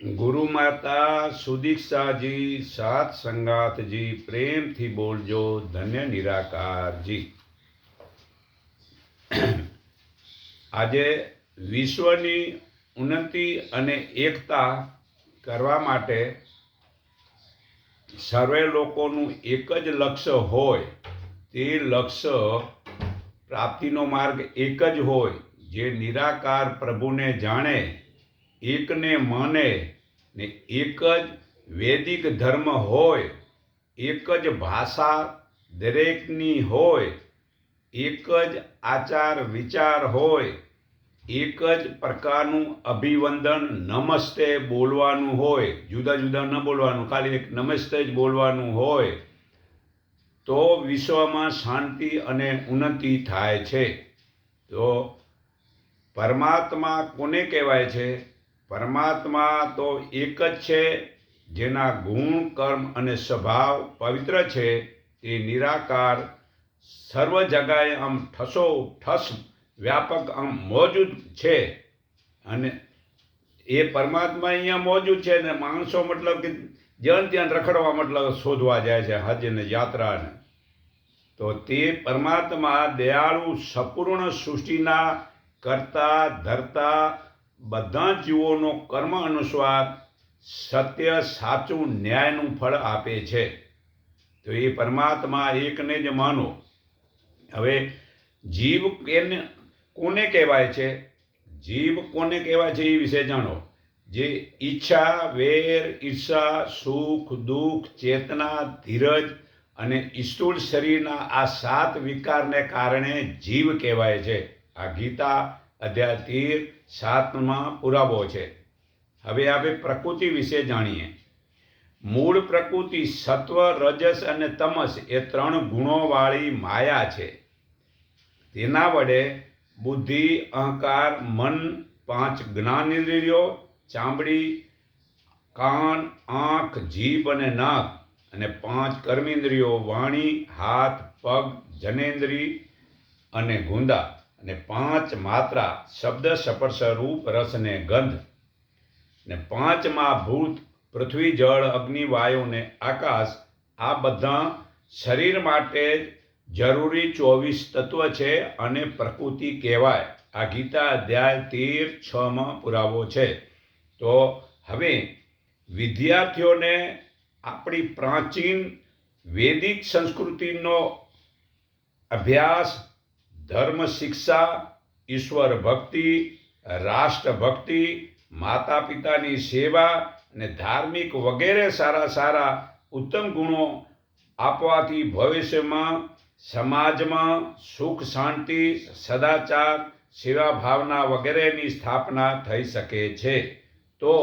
ગુરુ માતા સુદીક્ષાજી, સાત સંગાતજી, પ્રેમથી બોલજો, ધન્ય નિરાકારજી. આજે વિશ્વની ઉન્નતિ અને એકતા કરવા માટે સર્વે લોકોનું એક જ લક્ષ્ય હોય. તે લક્ષ્ય પ્રાપ્તિનો માર્ગ એક જ હોય. જે નિરાકાર પ્રભુને જાણે, એકને માને ને એક જ વૈદિક ધર્મ હોય, એક જ ભાષા દરેકની હોય, એક જ આચાર વિચાર હોય, એક જ પ્રકારનું અભિવંદન નમસ્તે બોલવાનું હોય. જુદા જુદા ન બોલવાનું, ખાલી એક નમસ્તે જ બોલવાનું હોય, તો વિશ્વમાં શાંતિ અને ઉન્નતિ થાય છે. તો પરમાત્મા કોને કહેવાય છે? પરમાત્મા તો એક જ છે, જેના ગુણ, કર્મ અને સ્વભાવ પવિત્ર છે. તે નિરાકાર સર્વ જગાએ આમ ઠસો ઠસ વ્યાપક આમ મોજૂદ છે. અને એ પરમાત્મા અહીંયા મોજૂદ છે ને માણસો મતલબ કે જ્યાં ત્યાં રખડવા મતલબ શોધવા જાય છે, હજ ને યાત્રાને. તો તે પરમાત્મા દયાળુ સંપૂર્ણ સૃષ્ટિના કરતા ધરતા બધા જીવોનો કર્મ અનુસાર સત્ય, સાચું, ન્યાયનું ફળ આપે છે. તો એ પરમાત્મા એકને જ માનો. હવે જીવ કોને કહેવાય છે? જીવ કોને કહેવાય છે એ વિશે જાણો. જે ઈચ્છા, વેર, ઈર્ષા, સુખ, દુઃખ, ચેતના, ધીરજ અને સ્થૂળ શરીરના આ 7 વિકારને કારણે જીવ કહેવાય છે. આ ગીતા અધ્યાય 13:7 પુરાવો છે. હવે આપણે પ્રકૃતિ વિશે જાણીએ. મૂળ પ્રકૃતિ સત્વ, રજસ અને તમસ એ 3 ગુણોવાળી માયા છે. તેના વડે બુદ્ધિ, અહંકાર, મન, 5 જ્ઞાનેન્દ્રિયો, ચામડી, કાન, આંખ, જીભ અને નાક, અને 5 કર્મેન્દ્રિયો, વાણી, હાથ, પગ, જનેન્દ્રિય અને ગુંદા, અને 5 માત્રા, શબ્દ, સ્પર્શ, રૂપ, રસ ને ગંધ, ને 5 મહાભૂત, પૃથ્વી, જળ, અગ્નિ, વાયુ ને આકાશ. આ બધા શરીર માટે જરૂરી 24 તત્વ છે અને પ્રકૃતિ કહેવાય. આ ગીતા અધ્યાય 13:6 પુરાવો છે. તો હવે વિદ્યાર્થીઓને આપણી પ્રાચીન વૈદિક સંસ્કૃતિનો અભ્યાસ, ધર્મ શિક્ષા, ઈશ્વર ભક્તિ, રાષ્ટ્ર ભક્તિ, માતા પિતાની સેવા અને ધાર્મિક વગેરે સારા ઉત્તમ ગુણો આપવાથી ભવિષ્યમાં સમાજમાં સુખ, શાંતિ, સદાચાર, સેવા ભાવના વગેરેની સ્થાપના થઈ શકે છે. તો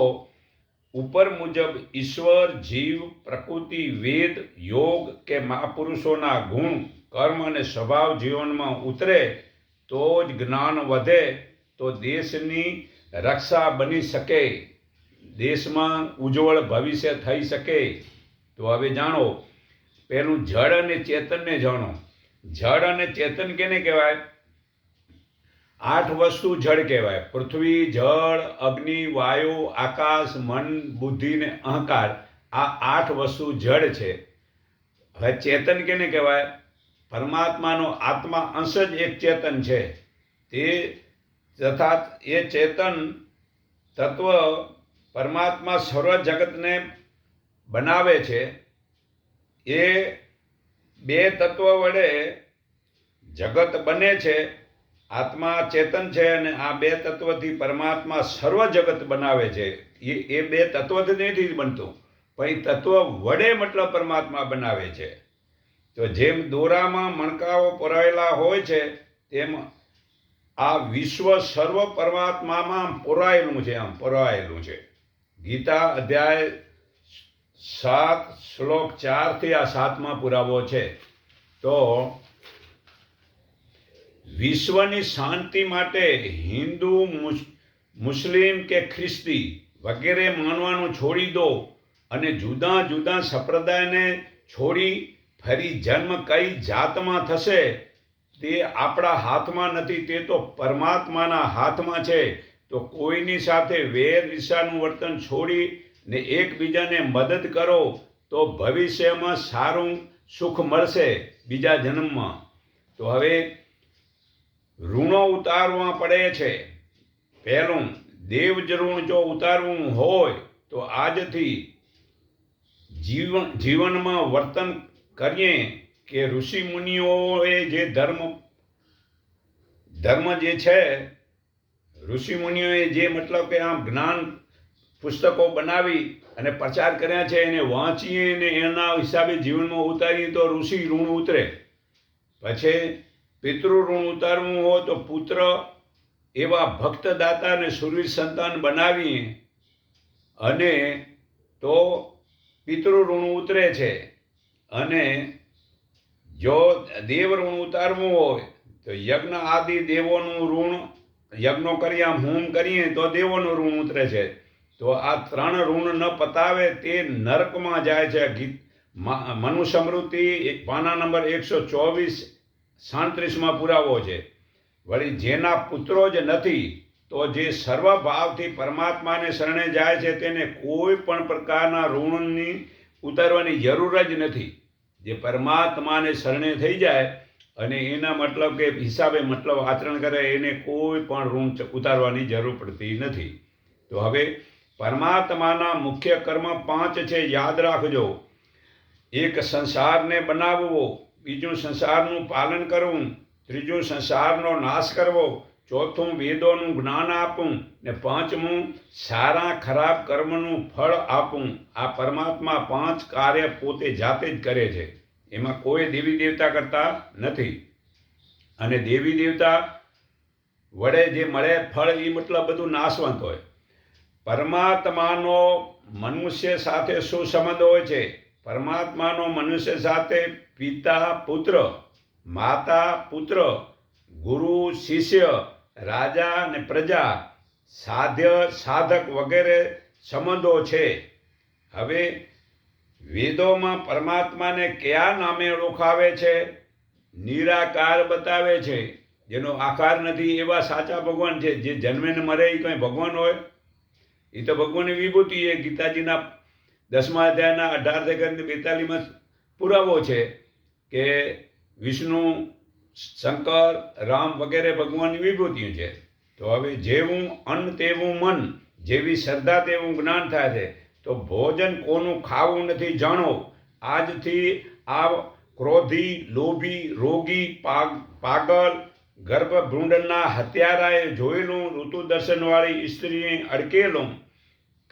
ઉપર મુજબ ઈશ્વર, જીવ, પ્રકૃતિ, વેદ, યોગ કે મહાપુરુષોના ગુણ, કર્મ અને સ્વભાવ જીવનમાં ઉતરે તો જ જ્ઞાન વધે, તો દેશની રક્ષા બની શકે, દેશમાં ઉજ્જવળ ભવિષ્ય થઈ શકે. તો હવે જાણો, પહેલું જળ અને ચેતનને જાણો. જળ અને ચેતન કેને કહેવાય? 8 વસ્તુ જળ કહેવાય. પૃથ્વી, જળ, અગ્નિ, વાયુ, આકાશ, મન, બુદ્ધિ ને અહંકાર. આ 8 વસ્તુ જળ છે. હવે ચેતન કેને કહેવાય? પરમાત્માનો આત્મા અંશ જ એક ચેતન છે. તે તથા એ ચેતન તત્વ પરમાત્મા સર્વ જગતને બનાવે છે. એ 2 તત્વ વડે જગત બને છે. આત્મા ચેતન છે અને આ 2 તત્વથી પરમાત્મા સર્વ જગત બનાવે છે. એ 2 તત્વથી નથી બનતું, પણ એ તત્વ વડે મતલબ પરમાત્મા બનાવે છે. તો જેમ દોરામાં મણકાઓ પરોયેલા હોય છે, તેમ આ વિશ્વ સર્વ પરમાત્મામાં પરોયેલું છે. આમ પરોયેલું છે. ગીતા અધ્યાય 7 શ્લોક 4 આ 7 પુરાવો છે. તો વિશ્વની શાંતિ માટે હિન્દુ, મુસ્લિમ કે ખ્રિસ્તી વગેરે માનવાનું છોડી દો અને જુદા જુદા સંપ્રદાયને છોડી ફરી જન્મ કઈ જાતમાં થશે તે આપણા હાથમાં નથી, તે તો પરમાત્માના હાથમાં છે. તો કોઈની સાથે વેર ઈર્ષાનું વર્તન છોડીને એકબીજાને મદદ કરો તો ભવિષ્યમાં સારું સુખ મળશે બીજા જન્મમાં. તો હવે ઋણો ઉતારવા પડે છે. પહેલું, દેવજ ઋણ જો ઉતારવું હોય તો આજથી જીવનમાં વર્તન કરીએ કે ઋષિ મુનિઓએ જે ધર્મ જે છે, ઋષિ મુનિઓએ જે મતલબ કે આમ જ્ઞાન પુસ્તકો બનાવી અને પ્રચાર કર્યા છે એને વાંચીએ ને એના હિસાબે જીવનમાં ઉતારીએ તો ઋષિ ઋણ ઉતરે. પછી પિતૃ ઋણ ઉતારવું હોય તો પુત્ર એવા ભક્ત દાતા અને સુરવીર સંતાન બનાવીએ અને તો પિતૃ ઋણ ઉતરે છે. અને જો દેવ ઋણ ઉતારવું હોય તો યજ્ઞ આદિ દેવોનું ઋણ, યજ્ઞો કરી આમ હોમ કરીએ તો દેવોનું ઋણ ઉતરે છે. તો આ 3 ઋણ ન પતાવે તે નરકમાં જાય છે. મનુસ્મૃતિ પાના નંબર 124 37માં પુરાવો છે. વળી જેના પુત્રો જ નથી તો જે સર્વભાવથી પરમાત્માને શરણે જાય છે તેને કોઈ પણ પ્રકારના ઋણની ઉતારવાની જરૂર જ નથી. જે પરમાત્માને શરણે થઈ જાય અને એના મતલબ કે હિસાબે મતલબ આચરણ કરે એને કોઈ પણ ઋણ ઉતારવાની જરૂર પડતી નથી. તો હવે પરમાત્માના મુખ્ય કર્મ 5 છે, યાદ રાખજો. એક, સંસારને બનાવવો. બીજું, સંસારનું પાલન કરવું. ત્રીજું, સંસારનો નાશ કરવો. ચોથું, વેદોનું જ્ઞાન આપવું. ને 5મું, સારા ખરાબ કર્મનું ફળ આપવું. આ પરમાત્મા 5 કાર્ય પોતે જાતે જ કરે છે. એમાં કોઈ દેવી દેવતા કરતા નથી. અને દેવી દેવતા વડે જે મળે ફળ એ મતલબ બધું નાશવંત હોય. પરમાત્માનો મનુષ્ય સાથે શું સંબંધ હોય છે? પરમાત્માનો મનુષ્ય સાથે પિતા પુત્ર, માતા પુત્ર, ગુરુ શિષ્ય, રાજા અને પ્રજા, સાધ્ય સાધક વગેરે સંબંધો છે. હવે વેદોમાં પરમાત્માને કયા નામે ઓળખાવે છે? નિરાકાર બતાવે છે. જેનો આકાર નથી એવા સાચા ભગવાન છે. જે જન્મે ને મરે એ કંઈ ભગવાન હોય? એ તો ભગવાનની વિભૂતિ છે. ગીતાજીના 10મા અધ્યાયના 18-42માં પુરાવો છે કે વિષ્ણુ, શંકર, રામ વગેરે ભગવાનની વિભૂતિઓ છે. તો હવે જેવું અન્ન તેવું મન, જેવી શ્રદ્ધા તેવું જ્ઞાન થાય છે. તો ભોજન કોનું ખાવું નથી જાણો. આજથી આ ક્રોધી, લોભી, રોગી, પાગલ, ગર્ભભૃંડના હત્યારાએ જોયેલું, ઋતુ દર્શનવાળી સ્ત્રીએ અડકેલું,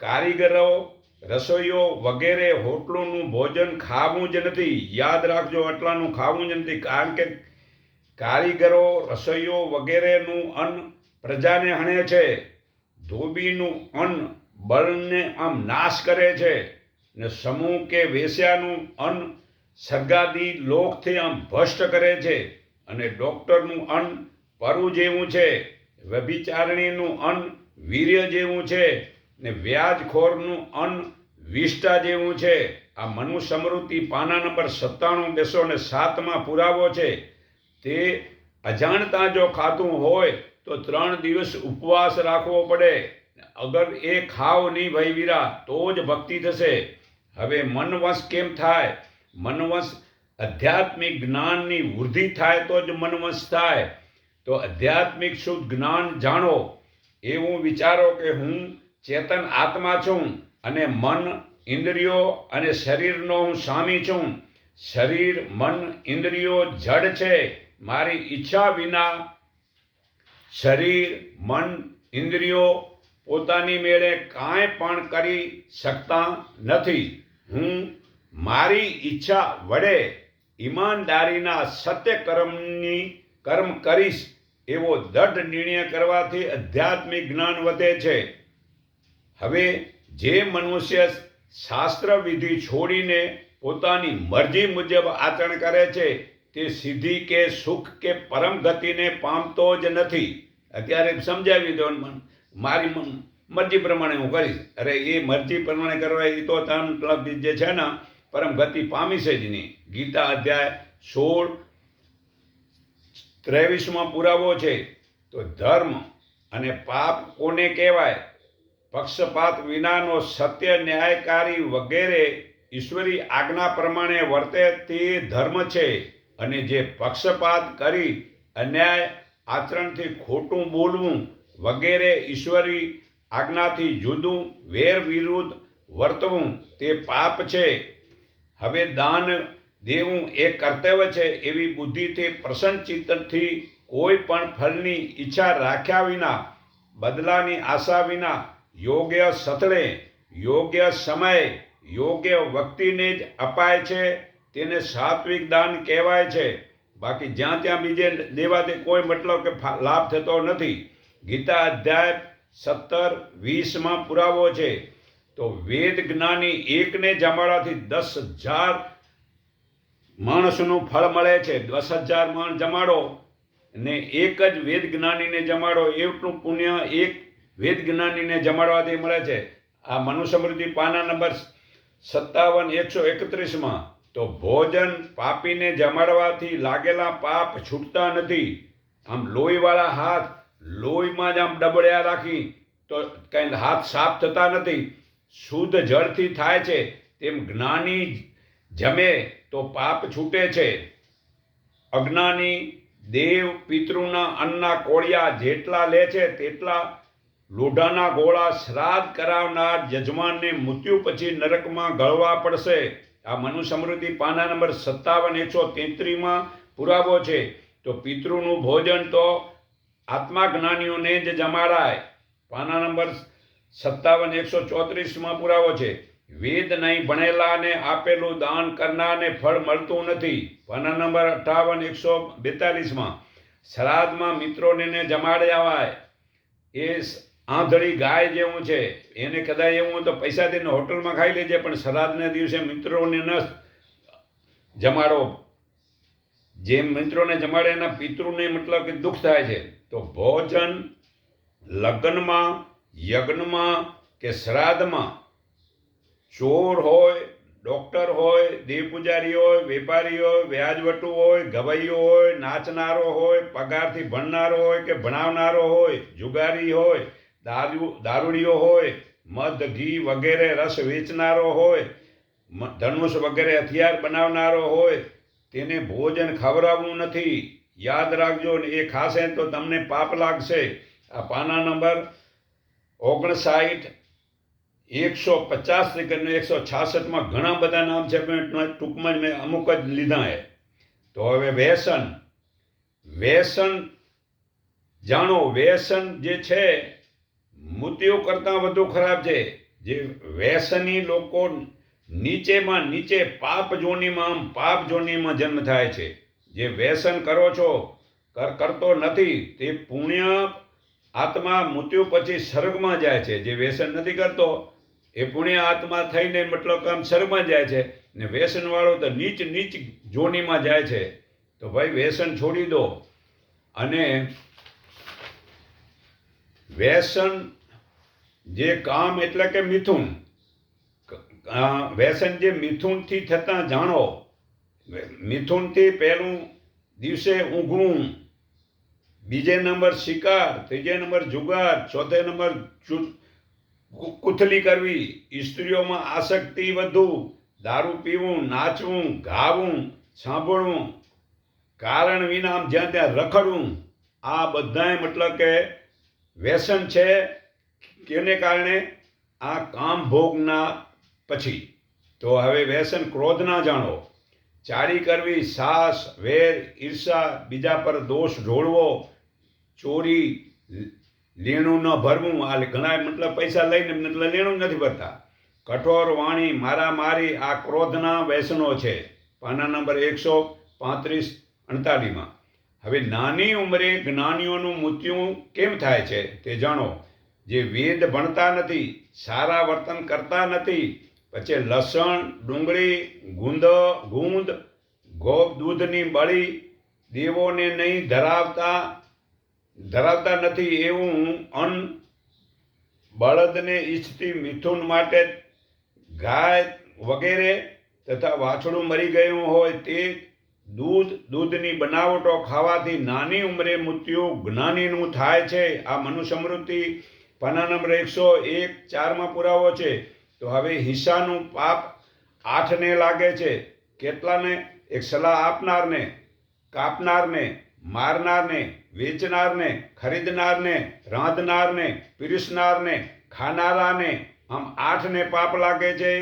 કારીગરો, રસોઈઓ વગેરે હોટલોનું ભોજન ખાવું જ નથી. યાદ રાખજો, આટલાનું ખાવું જ નથી. કારણ કે કારીગરો, રસોઈઓ વગેરેનું અન્ન પ્રજાને હણે છે. ધોબીનું અન્ન બળને આમ નાશ કરે છે. ને સમૂહ કે વેશ્યાનું અન્ન સર્ગાદી લોકથી આમ ભ્રષ્ટ કરે છે. અને ડૉક્ટરનું અન્ન પરુ જેવું છે. વ્યભિચારિણીનું અન્ન વીર્ય જેવું છે. ને વ્યાજખોરનું અન્ન વિષ્ટા જેવું છે. આ મનુસ્મૃતિ પાના નંબર 97-207માં પુરાવો છે. તે અજાણતા જો ખાતું હોય તો 3 દિવસ ઉપવાસ રાખવો પડે. અગર એ ખાવ નહીં ભાઈ વીરા તો જ ભક્તિ થશે. હવે મનવશ કેમ થાય? મનવશ આધ્યાત્મિક જ્ઞાનની વૃદ્ધિ થાય તો જ મનવશ થાય. તો આધ્યાત્મિક શુદ્ધ જ્ઞાન જાણો. એવું વિચારો કે હું ચેતન આત્મા છું અને મન, ઇન્દ્રિયો અને શરીરનો હું સ્વામી છું. શરીર, મન, ઇન્દ્રિયો જડ છે. મારી ઈચ્છા વિના શરીર, મન, ઇન્દ્રિયો પોતાની મેળે કાંઈ પણ કરી શકતા નથી. હું મારી ઈચ્છા વડે ઈમાનદારીના સત્ય કર્મ કરીશ એવો દૃઢ નિર્ણય કરવાથી આધ્યાત્મિક જ્ઞાન વધે છે. હવે જે મનુષ્ય શાસ્ત્ર વિધિ છોડીને પોતાની મરજી મુજબ આચરણ કરે છે તે સિદ્ધિ કે સુખ કે પરમ ગતિને પામતો જ નથી. અત્યારે સમજાવી દો, મારી મરજી પ્રમાણે હું કરીશ. અરે એ મરજી પ્રમાણે કરવા એ તો તન જે છે ને પરમ ગતિ પામી છે જ નહીં. ગીતા અધ્યાય 16-23માં પુરાવો છે. તો ધર્મ અને પાપ કોને કહેવાય? પક્ષપાત વિનાનો સત્ય, ન્યાયકારી વગેરે ઈશ્વરી આજ્ઞા પ્રમાણે વર્તે તે ધર્મ છે. અને જે પક્ષપાત કરી અન્યાય આચરણથી ખોટું બોલવું વગેરે ઈશ્વરી આજ્ઞાથી જુદું વેર વિરુદ્ધ વર્તવું તે પાપ છે. હવે દાન દેવું એ કર્તવ્ય છે એવી બુદ્ધિથી પ્રસન્ન ચિત્તથી કોઈ પણ ફળની ઈચ્છા રાખ્યા વિના, બદલાની આશા વિના, યોગ્ય સ્થળે, યોગ્ય સમયે, યોગ્ય વ્યક્તિને જ અપાય છે તેને સાત્વિક દાન કહેવાય છે. બાકી જ્યાં ત્યાં બીજે દેવાથી કોઈ મતલબ કે લાભ થતો નથી. ગીતા અધ્યાય 17:20 પુરાવો છે. તો વેદ જ્ઞાની એકને જમાડવાથી 10,000 માણસનું ફળ મળે છે. 10,000 માણસ જમાડો ને એક જ વેદ જ્ઞાનીને જમાડો, એટલું પુણ્ય એક વેદ જ્ઞાનીને જમાડવાથી મળે છે. આ મનુસ્મૃતિ પાના નંબર 57-131. તો ભોજન પાપીને જમાડવાથી લાગેલા પાપ છૂટતા નથી. આમ લોહીવાળા હાથ લોહીમાં જ આમ ડબડ્યા રાખી તો કંઈ હાથ સાફ થતા નથી. શુદ્ધ જળથી થાય છે તેમ જ્ઞાની જમે તો પાપ છૂટે છે. અજ્ઞાની દેવ પિતૃના અન્નના કોળિયા જેટલા લે છે તેટલા લોઢાના ગોળા શ્રાદ્ધ કરાવનાર યજમાનને મૃત્યુ પછી નરકમાં ગળવા પડશે. આ મનુસ્મૃતિ પાના નંબર 57-133 પુરાવો છે. તો પિતૃનું ભોજન તો આત્મા જ્ઞાનીઓને જ જમાડાય. પાના નંબર 57-134 પુરાવો છે. વેદ નહીં ભણેલાને આપેલું દાન કરનારને ફળ મળતું નથી. પાના નંબર 58-142 શ્રાદ્ધમાં મિત્રોને જમાડ્યાવાય. એ આંધળી ગાય જેવું છે. એને કદાચ એવું તો પૈસા દઈને હોટલમાં ખાઈ લેજે, પણ શ્રાદ્ધના દિવસે મિત્રોને ન જમાડો. જેમ મિત્રોને જમાડે એના પિતૃને મતલબ કે દુઃખ થાય છે. તો ભોજન લગ્નમાં, યજ્ઞમાં કે શ્રાદ્ધમાં ચોર હોય, ડૉક્ટર હોય, દેવ પૂજારી હોય, વેપારી હોય, વ્યાજવટુ હોય, ગવૈયો હોય, નાચનારો હોય, પગારથી ભણનારો હોય કે ભણાવનારો હોય, જુગારી હોય, દારૂડિયો હોય, મધ ઘી વગેરે રસ વેચનારો હોય, ધનુષ વગેરે હથિયાર બનાવનારો હોય, તેને ભોજન ખવડાવવું નથી. યાદ રાખજો ને, એ ખાશે તો તમને પાપ લાગશે. આ પાના નંબર 59, 150 અને 166 ઘણા બધા નામ છે, ટૂંકમાં જ મેં અમુક જ લીધા છે. તો હવે વ્યસન જાણો. વ્યસન જે છે મૃત્યુ કરતાં વધુ ખરાબ છે. જે વ્યસની લોકો નીચેમાં નીચે પાપ જોનીમાં જન્મ થાય છે. જે વ્યસન કરો છો, કરતો નથી, તે પુણ્ય આત્મા મૃત્યુ પછી સ્વર્ગમાં જાય છે. જે વ્યસન નથી કરતો એ પુણ્ય આત્મા થઈને મતલબ કામ સ્વર્ગમાં જાય છે, ને વ્યસનવાળો તો નીચ જોનીમાં જાય છે. તો ભાઈ વ્યસન છોડી દો. અને વ્યસન જે કામ એટલે કે મિથુન, વ્યસન જે મિથુનથી થતાં જાણો. મિથુનથી પહેલું દિવસે ઊંઘવું, બીજે નંબર શિકાર, ત્રીજે નંબર જુગાર, ચોથે નંબર કુથલી કરવી, સ્ત્રીઓમાં આસક્તિ વધુ, દારૂ પીવું, નાચવું, ગાવું, સાંભળવું, કારણ વિના આમ જ્યાં ત્યાં રખડવું, આ બધાય મતલબ કે વ્યસન છે. કેને કારણે? આ કામ ભોગના પછી. તો હવે વ્યસન ક્રોધના જાણો. ચાડી કરવી, સાસ, વેર, ઈર્ષા, બીજા પર દોષ ઢોળવો, ચોરી, લેણું ન ભરવું. આ ઘણા મતલબ પૈસા લઈને મતલબ લેણું નથી ભરતા. કઠોર વાણી, મારામારી, આ ક્રોધના વ્યસનો છે. પાના નંબર 135-48. હવે નાની ઉંમરે જ્ઞાનીઓનું મૃત્યુ કેમ થાય છે તે જાણો. જે વેદ ભણતા નથી, સારા વર્તન કરતા નથી, પછી લસણ, ડુંગળી, ગુંદ, ગોપ દૂધની બળી, દેવોને નહીં ધરાવતા નથી એવું અન્ન, બળદને ઈચ્છતી મિથુન માટે ગાય વગેરે તથા વાછડું મરી ગયું હોય તે દૂધની બનાવટો ખાવાથી નાની ઉંમરે મૃત્યુ જ્ઞાનીનું થાય છે. આ મનુસ્મૃતિ પાના નંબર 101 4 પુરાવો છે. તો હવે હિંસાનું પાપ 8ને લાગે છે. કેટલાને? એક સલાહ આપનારને, કાપનારને, મારનારને, વેચનારને, ખરીદનારને, રાંધનારને, પીરસનારને, ખાનારાને, આમ 8ને પાપ લાગે છે.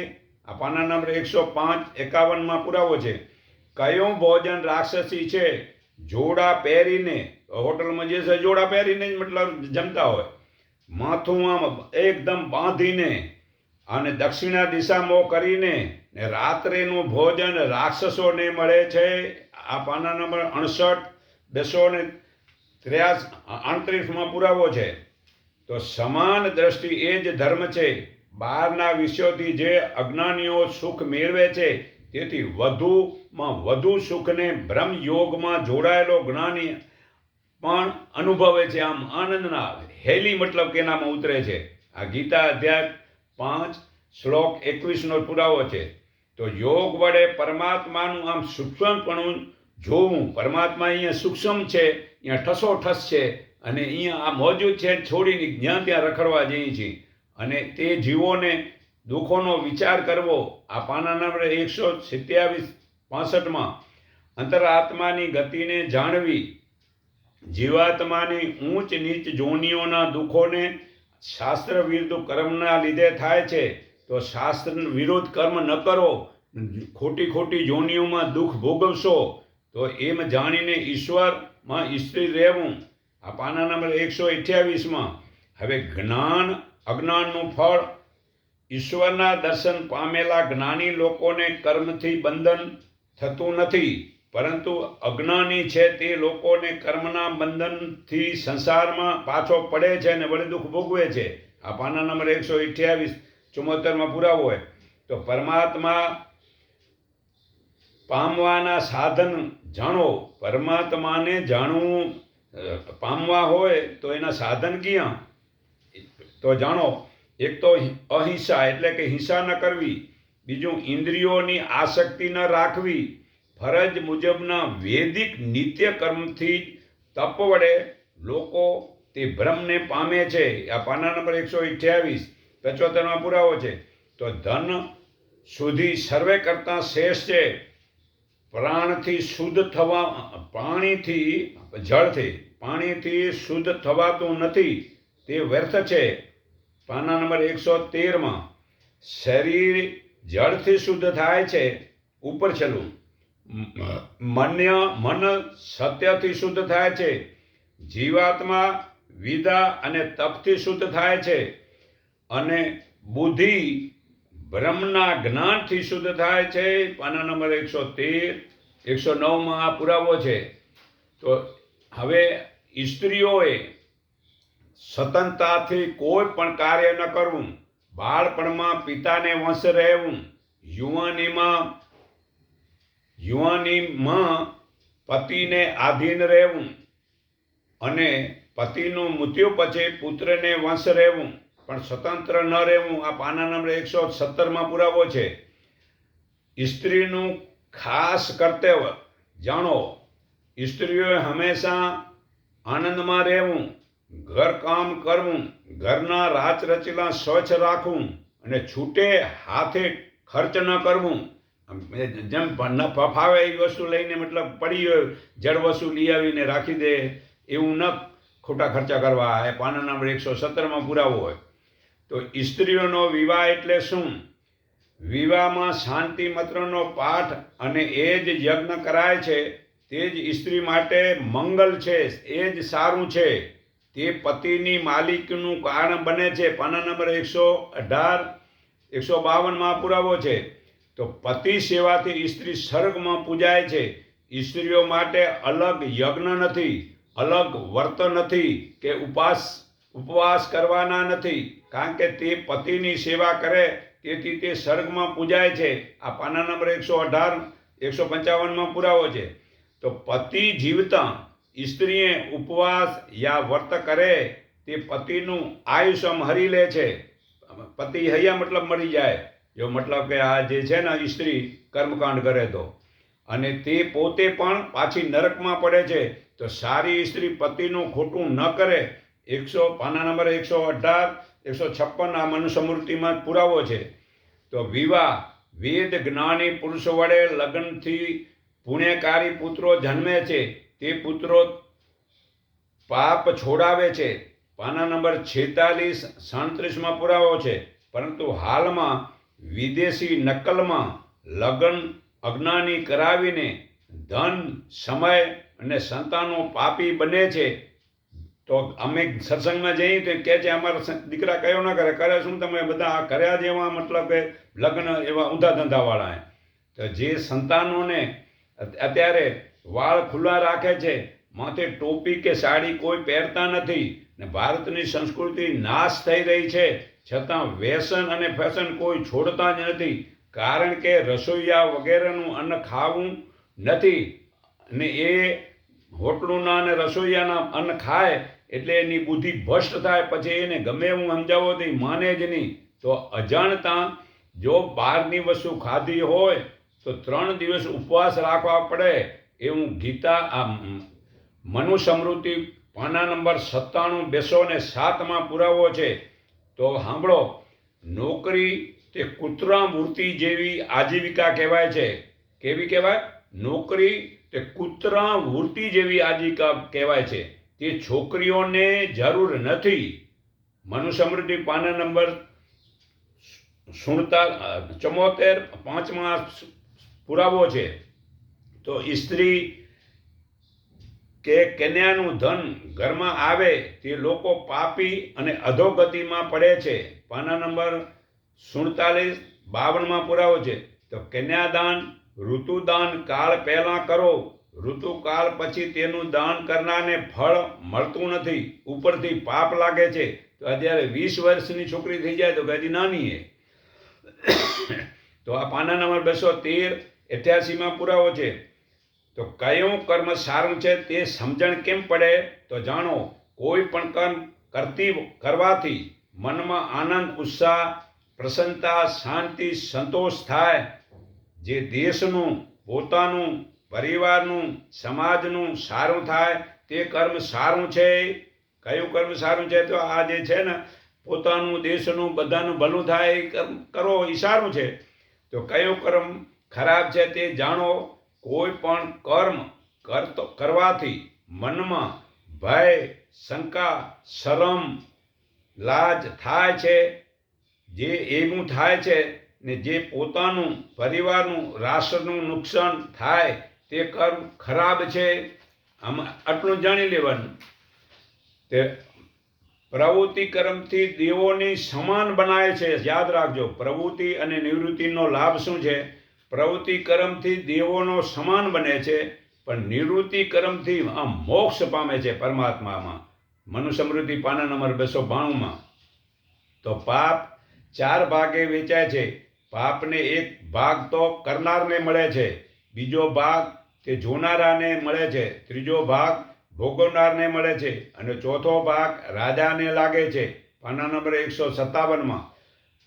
આ પાના નંબર 105 51 પુરાવો છે. કયું ભોજન રાક્ષસી છે? જોડા પહેરીને, હોટલમાં જે છે જોડા પહેરીને જ મતલબ જમતા હોય, માથું આમ એકદમ બાંધીને અને દક્ષિણા દિશામાં કરીને ને રાત્રેનું ભોજન રાક્ષસોને મળે છે. આ પાના નંબર 68 238 પુરાવો છે. તો સમાન દ્રષ્ટિ એ જ ધર્મ છે. બહારના વિષયોથી જે અજ્ઞાનીઓ સુખ મેળવે છે તેથી વધુમાં વધુ સુખને બ્રહ્મ યોગમાં જોડાયેલો જ્ઞાની પણ અનુભવે છે. આમ આનંદના હેલી મતલબ કે એનામાં ઉતરે છે. આ ગીતા અધ્યાય 5 શ્લોક 21 પુરાવો છે. તો યોગ વડે પરમાત્માનું આમ સૂક્ષ્મપણું જોવું. પરમાત્મા અહીંયા સૂક્ષ્મ છે, અહીંયા ઠસોઠસ છે અને અહીંયા આ મોજૂદ છે, છોડીને જ્યાં ત્યાં રખડવા જઈએ છીએ. અને તે જીવોને દુઃખોનો વિચાર કરવો. આ પાના નંબર 127 અંતરાત્માની ગતિને જાણવી. જીવાત્માની ઊંચ નીચ જોનીઓના દુઃખોને શાસ્ત્ર વિરુદ્ધ કર્મના લીધે થાય છે. તો શાસ્ત્ર વિરુદ્ધ કર્મ ન કરો, ખોટી જોનીઓમાં દુઃખ ભોગવશો. તો એમ જાણીને ઈશ્વરમાં સ્થિર રહેવું. આ પાના નંબર 128 હવે જ્ઞાન અજ્ઞાનનું ફળ. ઈશ્વરના દર્શન પામેલા જ્ઞાની લોકોને કર્મથી બંધન થતું નથી, પરંતુ અજ્ઞાની છે તે લોકોને કર્મના બંધનથી સંસારમાં પાછો પડે છે અને વળી દુઃખ ભોગવે છે. આ પાના નંબર 128 74 પુરાવો હોય. તો પરમાત્મા પામવાના સાધન જાણો. પરમાત્માને જાણવું પામવા હોય તો એના સાધન ક્યાં? તો જાણો. એક તો અહિંસા એટલે કે હિંસા ન કરવી. બીજું ઇન્દ્રિયોની આસક્તિ ન રાખવી. ફરજ મુજબના વૈદિક નિત્ય કર્મથી તપ વડે લોકો તે બ્રહ્મને પામે છે. આ પાના નંબર 128 75 પુરાવો છે. તો ધન સુધી સર્વે કરતાં શ્રેષ્ઠ છે. પ્રાણથી શુદ્ધ થવા પાણીથી શુદ્ધ થવાતું નથી, તે વ્યર્થ છે. પાના નંબર 113 શરીર જળથી શુદ્ધ થાય છે. ઉપર છેલ્લું મન સત્યથી શુદ્ધ થાય છે. જીવાત્મા વિદ્યા અને તપથી શુદ્ધ થાય છે. અને બુદ્ધિ બ્રહ્મના જ્ઞાનથી શુદ્ધ થાય છે. પાના નંબર 113 109 આ પુરાવો છે. તો હવે સ્ત્રીઓએ સ્વતંત્રતાથી કોઈ પણ કાર્ય ન કરવું. બાળપણમાં પિતાને વંશ રહેવું. યુવાનીમાં પતિને આધીન રહેવું અને પતિનું મૃત્યુ પછી પુત્રને વંશ રહેવું, પણ સ્વતંત્ર ન રહેવું. આ પાના નંબર 117 પુરાવો છે. સ્ત્રીનું ખાસ કર્તવ્ય જાણો. સ્ત્રીઓએ હંમેશા આનંદમાં રહેવું, ઘરકામ કરવું, ઘરના રાચ રચીલા સ્વચ્છ રાખવું અને છૂટે હાથે ખર્ચ ન કરવું. જેમ ન ફાવે એવી વસ્તુ લઈને મતલબ પડી હોય જડ વસ્તુ લઈ આવીને રાખી દે એવું ન ખોટા ખર્ચા કરવા. એ પાના નંબર 117 પુરાવો હોય. તો સ્ત્રીઓનો વિવાહ એટલે શું? વિવાહમાં શાંતિ મંત્રનો પાઠ અને એ જ યજ્ઞ કરાય છે તે જ સ્ત્રી માટે મંગલ છે, એ જ સારું છે. તે પતિની માલિકીનું કારણ બને છે. પાના નંબર 118 152 પુરાવો છે. તો પતિ સેવાથી સ્ત્રી સ્વર્ગમાં પૂજાય છે. સ્ત્રીઓ માટે અલગ યજ્ઞ નથી, અલગ વ્રત નથી કે ઉપવાસ કરવાના નથી, કારણ કે તે પતિની સેવા કરે તેથી તે સ્વર્ગમાં પૂજાય છે. આ પાના નંબર 118 155 પુરાવો છે. તો પતિ જીવતા સ્ત્રીએ ઉપવાસ યા વ્રત કરે તે પતિનું આયુષ્ય હરી લે છે. પતિ હૈયા મતલબ મરી જાય. જો મતલબ કે આ જે છે ને સ્ત્રી કર્મકાંડ કરે તો. અને તે પોતે પણ પાછી નરકમાં પડે છે. તો સારી સ્ત્રી પતિનું ખોટું ન કરે. પાના નંબર 118, 156 આ મનુસ્મૃતિમાં પુરાવો છે. તો વિવાહ વેદ જ્ઞાની પુરુષ વડે લગ્નથી પુણ્યકારી પુત્રો જન્મે છે. તે પુત્રો પાપ છોડાવે છે. પાના નંબર 46, 37 પુરાવો છે. પરંતુ હાલમાં વિદેશી નકલમાં લગ્ન અજ્ઞાની કરાવીને ધન, સમય અને સંતાનો પાપી બને છે. તો અમે સત્સંગમાં જઈએ તો કહે છે અમારા દીકરા કયો ન કરે શું તમે બધા કર્યા જેવા, મતલબ કે લગ્ન એવા ઊંધા ધંધાવાળા. તો જે સંતાનોને અત્યારે વાળ ખુલ્લા રાખે છે, માથે ટોપી કે સાડી કોઈ પહેરતા નથી, ને ભારતની સંસ્કૃતિ નાશ થઈ રહી છે, છતાં વ્યસન અને ફેશન કોઈ છોડતા જ નથી. કારણ કે રસોઈયા વગેરેનું અન્ન ખાવું નથી, ને એ હોટલોના અને રસોઈયાના અન્ન ખાય એટલે એની બુદ્ધિ ભ્રષ્ટ થાય. પછી એને ગમે એવું સમજાવો તો માને જ નહીં. તો અજાણતા જો બહારની વસ્તુ ખાધી હોય તો 3 દિવસ ઉપવાસ રાખવા પડે એવું ગીતા મનુસ્મૃતિ પાના નંબર 97, 207 પુરાવો છે. તો સાંભળો, નોકરી તે કૂતરા મૂર્તિ જેવી આજીવિકા કહેવાય છે. કેવી કહેવાય? નોકરી તે કૂતરા મૂર્તિ જેવી આજીવિકા કહેવાય છે. તે છોકરીઓને જરૂર નથી. મનુસ્મૃતિ પાના નંબર 74, 5 પુરાવો છે. તો સ્ત્રી કે કન્યાનું ધન ઘરમાં આવે તે લોકો પાપી અને અધોગતિમાં પડે છે. પાના નંબર 47, 52 પુરાવો છે. તો કન્યાદાન ઋતુદાન કાળ પહેલા કરો. ઋતુકાળ પછી તેનું દાન કરનારને ફળ મળતું નથી, ઉપરથી પાપ લાગે છે. તો અત્યારે 20 વર્ષની છોકરી થઈ જાય તો હજી નાની છે. તો આ પાના નંબર 213, 88 પુરાવો છે. તો કયું કર્મ સારું છે તે સમજણ કેમ પડે? તો જાણો, કોઈ પણ કર્મ કરવાથી મનમાં આનંદ, ઉત્સાહ, પ્રસન્નતા, શાંતિ, સંતોષ થાય. જે દેશનું, પોતાનું, પરિવારનું, સમાજનું સારું થાય તે કર્મ સારું છે. કયું કર્મ સારું છે? તો આ જે છે ને, પોતાનું, દેશનું, બધાનું ભલું થાય એ કર્મ કરો એ સારું છે. તો કયું કર્મ ખરાબ છે તે જાણો. કોઈ પણ કર્મ કરવાથી મનમાં ભય, શંકા, શરમ, લાજ થાય છે. જે એવું થાય છે ને જે પોતાનું, પરિવારનું, રાષ્ટ્રનું નુકસાન થાય તે કર્મ ખરાબ છે. આમાં આટલું જાણી લેવાનું. તે પ્રવૃત્તિ કર્મથી દેવોની સમાન બનાવે છે. યાદ રાખજો, પ્રવૃત્તિ અને નિવૃત્તિનો લાભ શું છે? પ્રવૃત્તિ કર્મથી દેવોનો સમાન બને છે, પણ નિવૃત્તિ કર્મથી મોક્ષ પામે છે પરમાત્મામાં. મનુસ્મૃતિ પાના નંબર 292. તો પાપ 4 ભાગે વેચાય છે. પાપને એક ભાગ તો કરનારને મળે છે, બીજો ભાગ તે જોનારાને મળે છે, ત્રીજો ભાગ ભોગવનારને મળે છે, અને ચોથો ભાગ રાજાને લાગે છે. પાના નંબર 157.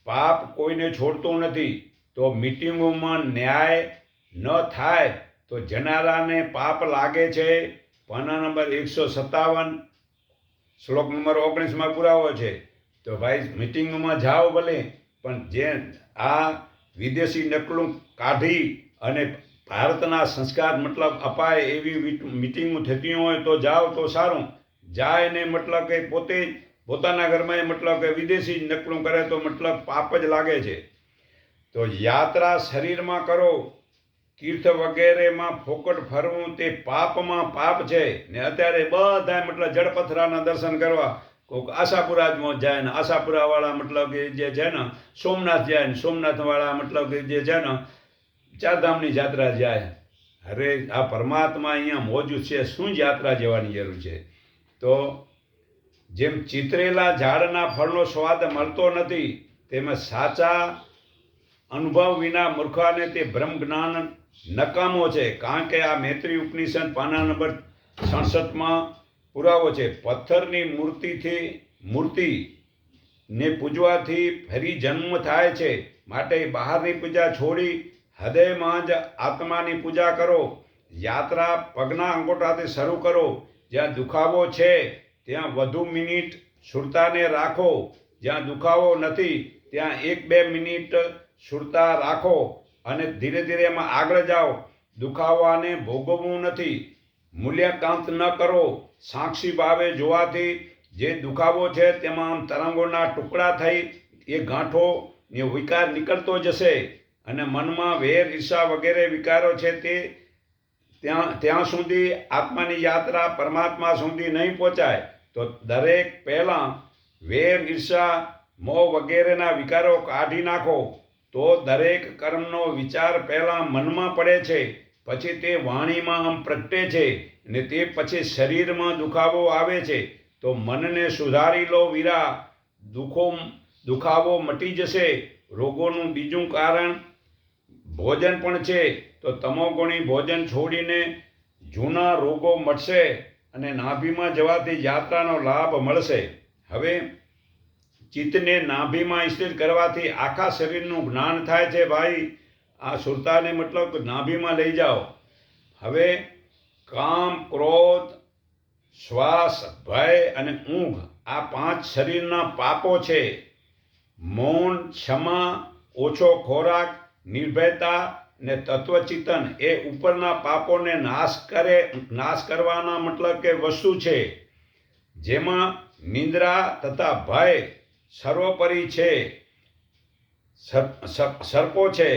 પાપ કોઈને છોડતું નથી. તો મીટિંગોમાં ન્યાય ન થાય તો જનારાને પાપ લાગે છે. પાના નંબર 157, શ્લોક નંબર 19 પુરાવો છે. તો ભાઈ મીટિંગમાં જાઓ ભલે, પણ જે આ વિદેશી નકલું કાઢી અને ભારતના સંસ્કાર મતલબ અપાય એવી મીટિંગો થતી હોય તો જાઓ તો સારું. જાય ને મતલબ કે પોતે પોતાના ઘરમાં મતલબ કે વિદેશી નકલું કરે તો મતલબ પાપ જ લાગે છે. તો યાત્રા શરીરમાં કરો, તીર્થ વગેરેમાં ફોકટ ફરવું તે પાપમાં પાપ છે. ને અત્યારે બધા મતલબ જળપથરાના દર્શન કરવા કોઈક આશાપુરામાં જાય ને આશાપુરાવાળા મતલબ કે જે છે ને સોમનાથ જાય ને સોમનાથવાળા મતલબ કે જે છે ને ચારધામની યાત્રા જાય. અરે આ પરમાત્મા અહીંયા મોજૂદ છે, શું જ યાત્રા જવાની જરૂર છે? તો જેમ ચિતરેલા ઝાડના ફળનો સ્વાદ મળતો નથી, તેમાં સાચા અનુભવ વિના મૂર્ખાને તે બ્રહ્મ જ્ઞાન નકામો છે. કારણ કે આ મૈત્રી ઉપનિષદ પાના નંબર 67 પુરાવો છે. પથ્થરની મૂર્તિને પૂજવાથી ફરી જન્મ થાય છે. માટે બહારની પૂજા છોડી હૃદયમાં જ આત્માની પૂજા કરો. યાત્રા પગના અંગૂઠાથી શરૂ કરો. જ્યાં દુખાવો છે ત્યાં વધુ મિનિટ સુરતાને રાખો. જ્યાં દુખાવો નથી ત્યાં 1-2 મિનિટ સુરતા રાખો અને ધીરે ધીરે એમાં આગળ જાઓ. દુખાવાને ભોગવવું નથી. મૂલ્યાંકન ન કરો. સાક્ષી ભાવે જોવાથી જે દુખાવો છે તેમાં આમ તરંગોના ટુકડા થઈ એ ગાંઠો એ વિકાર નીકળતો જશે અને મનમાં વેર ઈર્ષા વગેરે વિકારો છે તે ત્યાં સુધી આત્માની યાત્રા પરમાત્મા સુધી નહીં પહોંચાય. તો દરેક પહેલાં વેર ઈર્ષા મોહ વગેરેના વિકારો કાઢી નાખો. તો દરેક કર્મનો વિચાર પહેલાં મનમાં પડે છે, પછી તે વાણીમાં આમ પ્રગટે છે અને તે પછી શરીરમાં દુખાવો આવે છે. તો મનને સુધારી લો વીરા. દુખાવો મટી જશે. રોગોનું બીજું કારણ ભોજન પણ છે. તો તમોગુણી ભોજન છોડીને જૂના રોગો મટશે અને નાભીમાં જવાથી યાત્રાનો લાભ મળશે. હવે ચિત્તને નાભીમાં સ્થિર કરવાથી આખા શરીરનું જ્ઞાન થાય છે. ભાઈ આ સુરતાને મતલબ નાભીમાં લઈ જાઓ. હવે કામ, ક્રોધ, શ્વાસ, ભય અને ઊંઘ આ 5 શરીરના પાપો છે. મૌન, ક્ષમા, ઓછો ખોરાક, નિર્ભયતા ને તત્વચિંતન એ ઉપરના પાપોને નાશ કરવાના મતલબ કે વસ્તુ છે. જેમાં નિંદ્રા તથા ભય સર્વોપરી છે. સર્પો છે.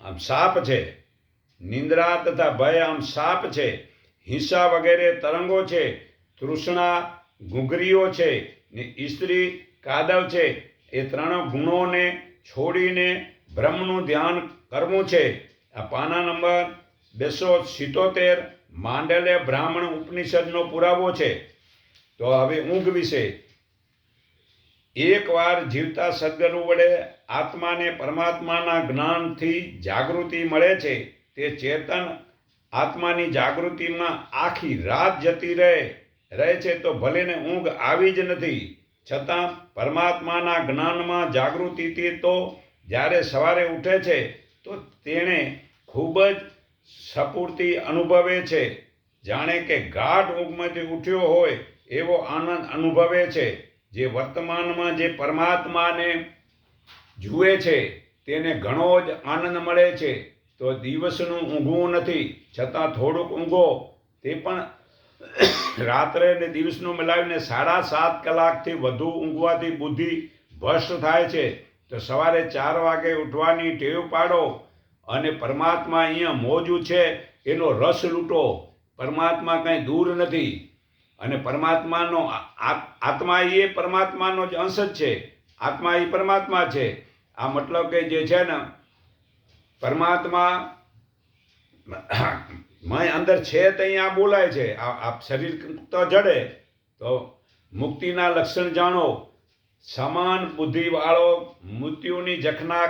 આમ સાપ છે. નિંદ્રા તથા ભય આમ સાપ છે. હિંસા વગેરે તરંગો છે. તૃષ્ણા ઘૂઘરીઓ છે ને સ્ત્રી કાદવ છે. એ 3 ગુણોને છોડીને બ્રહ્મનું ધ્યાન કરવું છે. આ પાના નંબર 277 માંડલ્ય બ્રાહ્મણ ઉપનિષદનો પુરાવો છે. તો હવે ઊંઘ વિશે. એકવાર જીવતા સદગુરુ વડે આત્માને પરમાત્માના જ્ઞાનથી જાગૃતિ મળે છે. તે ચેતન આત્માની જાગૃતિમાં આખી રાત જતી રહે છે. તો ભલેને ઊંઘ આવી જ નથી, છતાં પરમાત્માના જ્ઞાનમાં જાગૃતિથી તો જ્યારે સવારે ઉઠે છે તો તેણે ખૂબ જ સ્ફૂર્તિ અનુભવે છે. જાણે કે ગાઢ ઊંઘમાંથી ઉઠ્યો હોય એવો આનંદ અનુભવે છે. જે વર્તમાનમાં જે પરમાત્માને જુએ છે તેને ઘણો જ આનંદ મળે છે. તો દિવસનું ઊંઘવું નથી, છતાં થોડુંક ઊંઘો. તે પણ રાત્રે ને દિવસનું મિલાવીને 7.5 કલાકથી વધુ ઊંઘવાથી બુદ્ધિ ભ્રષ્ટ થાય છે. તો સવારે 4 વાગે ઉઠવાની ટેવ પાડો અને પરમાત્મા અહીંયા મોજું છે એનો રસ લૂંટો. પરમાત્મા કંઈ દૂર નથી અને પરમાત્માનો આત્મા એ પરમાત્માનો જ અંશ જ છે. આત્મા એ પરમાત્મા છે. આ મતલબ કે જે છે ને પરમાત્મા અંદર છે તો અહીંયા બોલાય છે. આ શરીર તો જડે. તો મુક્તિના લક્ષણ જાણો. સમાન બુદ્ધિવાળો મૃત્યુની ઝખના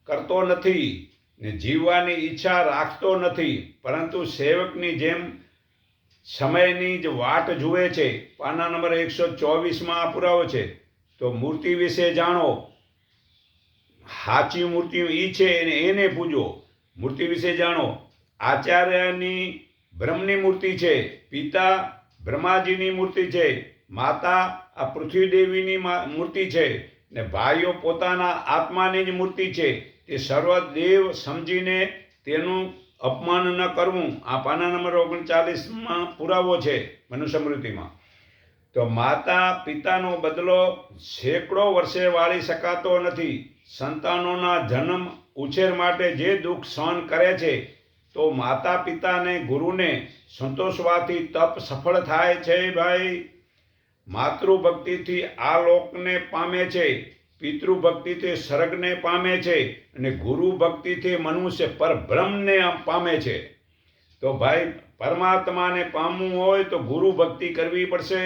કરતો નથી ને જીવવાની ઈચ્છા રાખતો નથી, પરંતુ સેવકની જેમ સમયની જ વાટ જુએ છે. પાના નંબર 124માં આ પુરાવો છે. તો મૂર્તિ વિશે જાણો. સાચી મૂર્તિ એ છે એને પૂજો. મૂર્તિ વિશે જાણો. આચાર્યની બ્રહ્મની મૂર્તિ છે. પિતા બ્રહ્માજીની મૂર્તિ છે. માતા આ પૃથ્વી દેવીની મૂર્તિ છે ને ભાઈઓ પોતાના આત્માની જ મૂર્તિ છે. તે સર્વદેવ સમજીને તેનું અપમાન ન કરવું. આ પાના નંબર 39માં પુરાવો છે મનુસ્મૃતિમાં. તો માતા પિતાનો બદલો સેંકડો વર્ષે વાળી શકાતો નથી. સંતાનોના જન્મ ઉછેર માટે જે દુઃખ સહન કરે છે તો માતા પિતાને ગુરુને સંતોષવાથી તપ સફળ થાય છે. ભાઈ માતૃભક્તિથી આ લોકને પામે છે, પિતૃભક્તિથી સ્વર્ગને પામે છે અને ગુરુ ભક્તિથી મનુષ્ય પરબ્રહ્મને પામે છે. તો ભાઈ પરમાત્માને પામવું હોય તો ગુરુ ભક્તિ કરવી પડશે.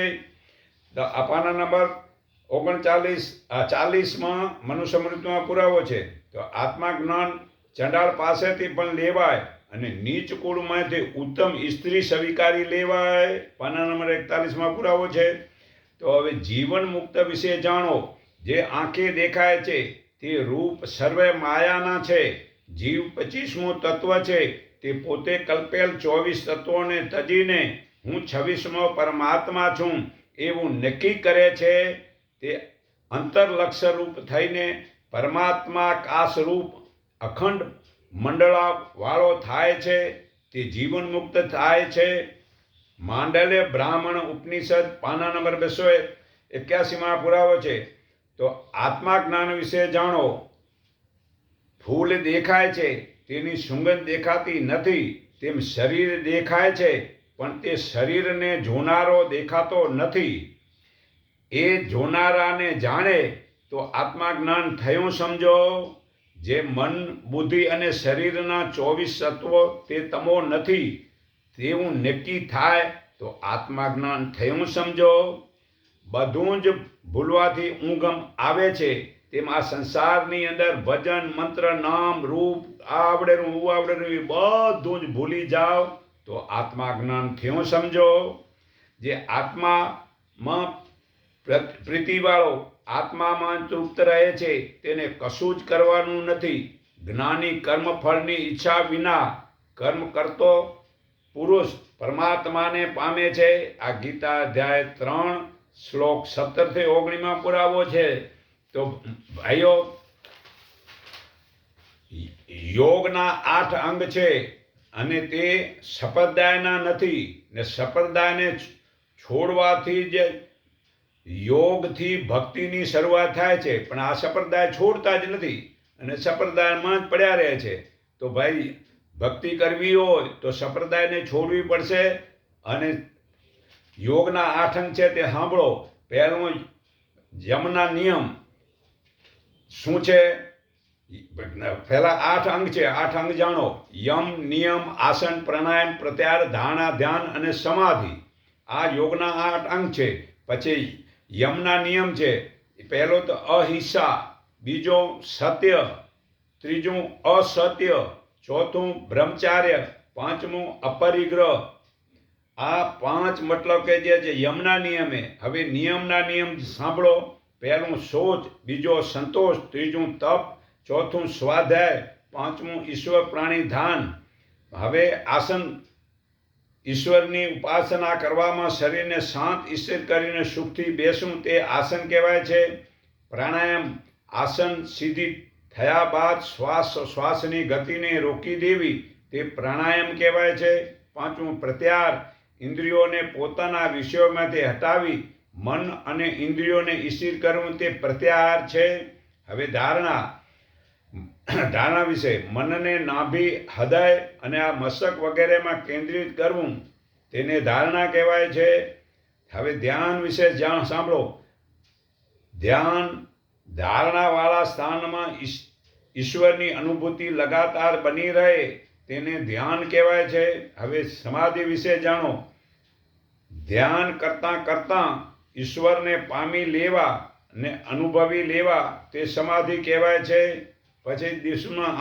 તો આ પાના નંબર 40માં મનુસ્મૃતિમાં પુરાવો છે. તો આત્મા જ્ઞાન ચંડાળ પાસેથી પણ લેવાય અને નીચ કુળમાંથી ઉત્તમ સ્ત્રી સ્વીકારી લેવાય. પાના નંબર 41માં પુરાવો છે. તો હવે જીવન મુક્ત વિશે જાણો. જે આંખે દેખાય છે તે રૂપ સર્વે માયાના છે. જીવ 25મું તત્વ છે. તે પોતે કલ્પેલ 24 તત્વોને તજીને હું 26મો પરમાત્મા છું એવું નક્કી કરે છે. તે અંતરલક્ષ રૂપ થઈને પરમાત્મા કાશરૂપ અખંડ મંડળાવાળો થાય છે. તે જીવન મુક્ત થાય છે. માંડલ્ય બ્રાહ્મણ ઉપનિષદ પાના નંબર 281માં પુરાવો છે. તો આત્મા જ્ઞાન વિશે જાણો. ફૂલ દેખાય છે, તેની સુગંધ દેખાતી નથી. તેમ શરીર દેખાય છે, પણ તે શરીરને જોનારો દેખાતો નથી. એ જોનારાને જાણે તો આત્મા જ્ઞાન થયું સમજો. જે મન, બુદ્ધિ અને શરીરના 24 તત્વો તે તમો નથી તેવું નક્કી થાય તો આત્મા જ્ઞાન થયું સમજો. બધું જ ભૂલવાથી ઊંઘ આવે છે. તેમ આ સંસારની અંદર ભજન, મંત્ર, નામ, રૂપ, આવડેલું આવડેલું બધું જ ભૂલી જાઓ તો આત્મા જ્ઞાન થયું સમજો. જે આત્મામાં પ્રીતિવાળો, આત્મામાં તૃપ્ત રહે છે, તેને કશું જ કરવાનું નથી. જ્ઞાની કર્મફળની ઈચ્છા વિના કર્મ કરતો પુરુષ પરમાત્માને પામે છે. આ ગીતા અધ્યાય 3 શ્લોક 17 થી 19માં પુરાવો છે. તો ભાઈઓ, યોગના 8 અંગ છે અને તે સંપ્રદાયના નથી ને સંપ્રદાયને છોડવાથી જ યોગથી ભક્તિની શરૂઆત થાય છે. પણ આ સંપ્રદાય છોડતા જ નથી અને સંપ્રદાયમાં જ પડ્યા રહે છે. તો ભાઈ, ભક્તિ કરવી હોય તો સંપ્રદાયને છોડવી પડશે. અને યોગના 8 અંગ છે તે સાંભળો. પહેલું યમના નિયમ શું છે? પહેલા 8 અંગ છે. 8 અંગ જાણો. યમ, નિયમ, આસન, પ્રાણાયામ, પ્રત્યાહાર, ધારણા, ધ્યાન અને સમાધિ. આ યોગના 8 અંગ છે. પછી યમના નિયમ છે. પહેલો તો અહિંસા, બીજો સત્ય, ત્રીજું અસત્ય, ચોથું બ્રહ્મચાર્ય, પાંચમું અપરિગ્રહ. આ 5 મતલબ કે જે યમના નિયમે. હવે નિયમના નિયમ સાંભળો. પહેલું શોચ, બીજો સંતોષ, ત્રીજું તપ, ચોથું સ્વાધ્યાય, પાંચમું ઈશ્વર પ્રાણી ધ્યાન. હવે આસન, ઈશ્વરની ઉપાસના કરવામાં શરીરને શાંત સ્થિર કરીને સુખથી બેસવું તે આસન કહેવાય છે. પ્રાણાયામ, આસન સીધી થયા બાદ શ્વાસની ગતિને રોકી દેવી તે પ્રાણાયામ કહેવાય છે. પાંચમું પ્રત્યાહાર, ઇન્દ્રિયોને પોતાના વિષયોમાંથી હટાવી મન અને ઇન્દ્રિયોને સ્થિર કરવું તે પ્રત્યાહાર છે. હવે ધારણા વિશે મનને નાભી, હૃદય અને આ મસ્તક વગેરેમાં કેન્દ્રિત કરવું તેને ધારણા કહેવાય છે. હવે ધ્યાન વિશે સાંભળો. ધ્યાન ધારણાવાળા સ્થાનમાં ઈશ્વરની અનુભૂતિ લગાતાર બની રહે તેને ધ્યાન કહેવાય છે. હવે સમાધિ વિશે જાણો. ધ્યાન કરતાં કરતાં ઈશ્વરને પામી લેવા ને અનુભવી લેવા તે સમાધિ કહેવાય છે. પછી દિવસમાં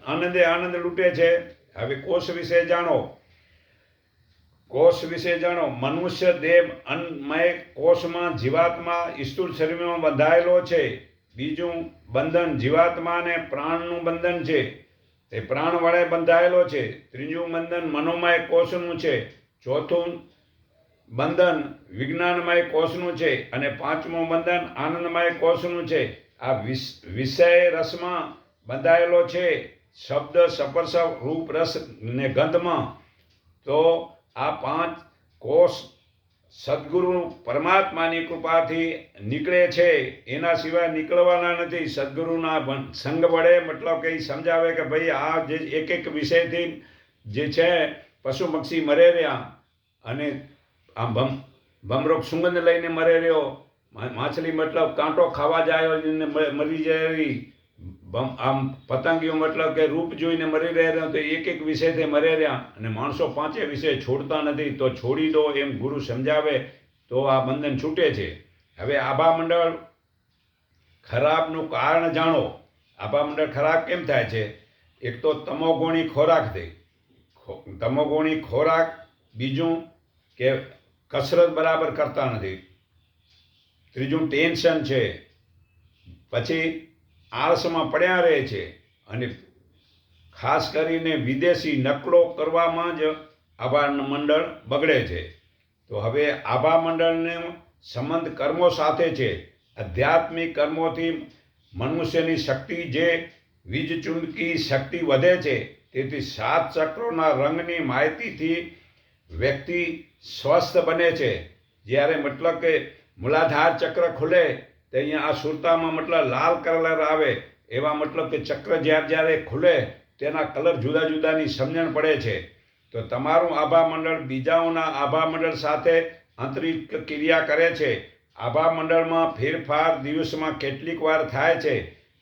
આનંદ લૂંટે છે. હવે કોષ વિશે જાણો. મનુષ્ય દેહ અન્નમય કોષમાં જીવાત્મા સ્થૂળ શરીરમાં બંધાયેલો છે. બીજું બંધન જીવાત્મા અને પ્રાણનું બંધન છે, તે પ્રાણ વડે બંધાયેલો છે. ત્રીજું બંધન મનોમય કોષનું છે. ચોથું બંધન વિજ્ઞાનમય કોષનું છે અને પાંચમું બંધન આનંદમય કોષનું છે. આ વિષય રસમાં બંધાયેલો છે, શબ્દ, સ્પર્શ, રૂપ, રસ ને ગંધમાં. તો આ 5 કોષ સદગુરુ પરમાત્માની કૃપાથી નીકળે છે. એના સિવાય નીકળવાના નથી. સદગુરુના સંગ વડે, મતલબ કે સમજાવે કે ભાઈ આ જે એક વિષયથી જે છે પશુ પક્ષી મરે રહ્યા અને આમ ભમરોગ સુગંધ લઈને મરે રહ્યો, માછલી મતલબ કાંટો ખાવા જાય ને મરી જાય, આમ પતંગીઓ મતલબ કે રૂપ જોઈને મરી રહ્યા તો એક વિષયથી મરી રહ્યા. અને માણસો 5 વિષય છોડતા નથી. તો છોડી દો એમ ગુરુ સમજાવે તો આ બંધન છૂટે છે. હવે આભા મંડળ ખરાબનું કારણ જાણો. આભા મંડળ ખરાબ કેમ થાય છે? એક તો તમોગુણી ખોરાકથી, તમોગુણી ખોરાક. બીજું કે કસરત બરાબર કરતા નથી. ત્રીજું ટેન્શન છે. પછી આળસમાં પડ્યા રહે છે અને ખાસ કરીને વિદેશી નકલો કરવામાં જ આભા મંડળ બગડે છે. તો હવે આભા મંડળનો સંબંધ કર્મો સાથે છે. આધ્યાત્મિક કર્મોથી મનુષ્યની શક્તિ જે વીજચુંબકી શક્તિ વધે છે. તેથી 7 ચક્રોના રંગની માહિતીથી વ્યક્તિ સ્વસ્થ બને છે. જ્યારે મતલબ કે મૂલાધાર ચક્ર ખુલે તો અહીંયા આ સુરતામાં મતલબ લાલ કલર આવે એવા મતલબ કે ચક્ર જ્યારે ખુલે તેના કલર જુદા જુદાની સમજણ પડે છે. તો તમારું આભા મંડળ બીજાઓના આભા મંડળ સાથે આંતરિક ક્રિયા કરે છે. આભા મંડળમાં ફેરફાર દિવસમાં કેટલીક વાર થાય છે.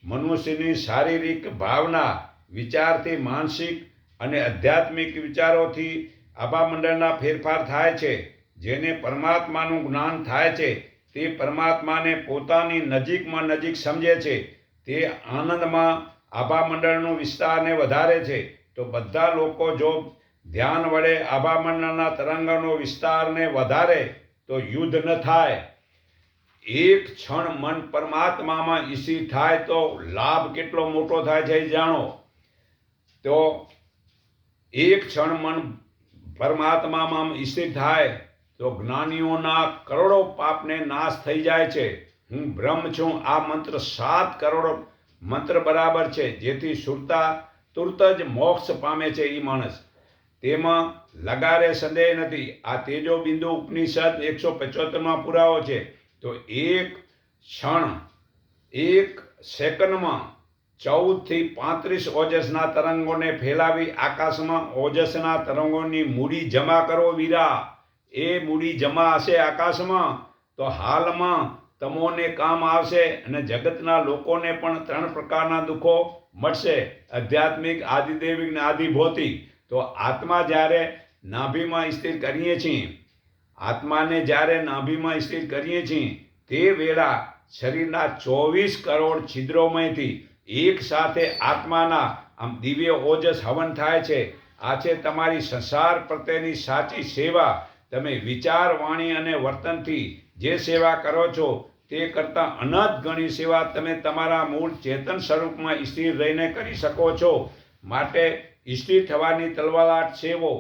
મનુષ્યની શારીરિક ભાવના વિચારથી માનસિક અને આધ્યાત્મિક વિચારોથી આભા મંડળના ફેરફાર થાય છે. જેને પરમાત્માનું જ્ઞાન થાય છે તે પરમાત્માને પોતાની નજીકમાં નજીક સમજે છે. તે આનંદમાં આભા મંડળનું વિસ્તારને વધારે છે. તો બધા લોકો જો ધ્યાન વડે આભા મંડળના તરંગનો વિસ્તારને વધારે તો યુદ્ધ ન થાય. એક ક્ષણ મન પરમાત્મામાં ઈશી થાય તો લાભ કેટલો મોટો થાય છે જાણો. તો એક ક્ષણ મન પરમાત્મામાં ઈશી થાય તો જ્ઞાનીઓના કરોડો પાપને નાશ થઈ જાય છે. હું બ્રહ્મ છું. આ મંત્ર 7 કરોડ મંત્ર બરાબર છે. જેથી સુરતા તુરત જ મોક્ષ પામે છે એ માણસ. તેમાં લગારે સંદેહ નથી. આ તેજો બિંદુ ઉપનિષદ 175માં પુરાવો છે. તો એક ક્ષણ એક સેકન્ડમાં 14 થી 35 ઓજસના તરંગોને ફેલાવી આકાશમાં ઓજસના તરંગોની મૂડી જમા કરો વીરા. એ મૂડી જમા હશે આકાશમાં તો હાલમાં તમોને કામ આવશે અને જગતના લોકોને પણ 3 પ્રકારના દુઃખો મળશે. આધ્યાત્મિક, આદિદેવિક અને આદિભૌતિક. તો આત્મા જ્યારે નાભીમાં સ્થિર કરીએ છીએ, આત્માને જ્યારે નાભીમાં સ્થિર કરીએ છીએ તે વેળા શરીરના 24 કરોડ છિદ્રોમાંથી એક સાથે આત્માના આમ દિવ્ય ઓજસ હવન થાય છે. આ છે તમારી સંસાર પ્રત્યેની સાચી સેવા. તમે વિચાર, વાણી અને વર્તનથી જે સેવા કરો છો તે કરતાં અનંત ગણી સેવા તમે તમારા મૂળ ચેતન સ્વરૂપમાં સ્થિર રહીને કરી શકો છો. માટે સ્થિર થવાની તલવાલાટ સેવો.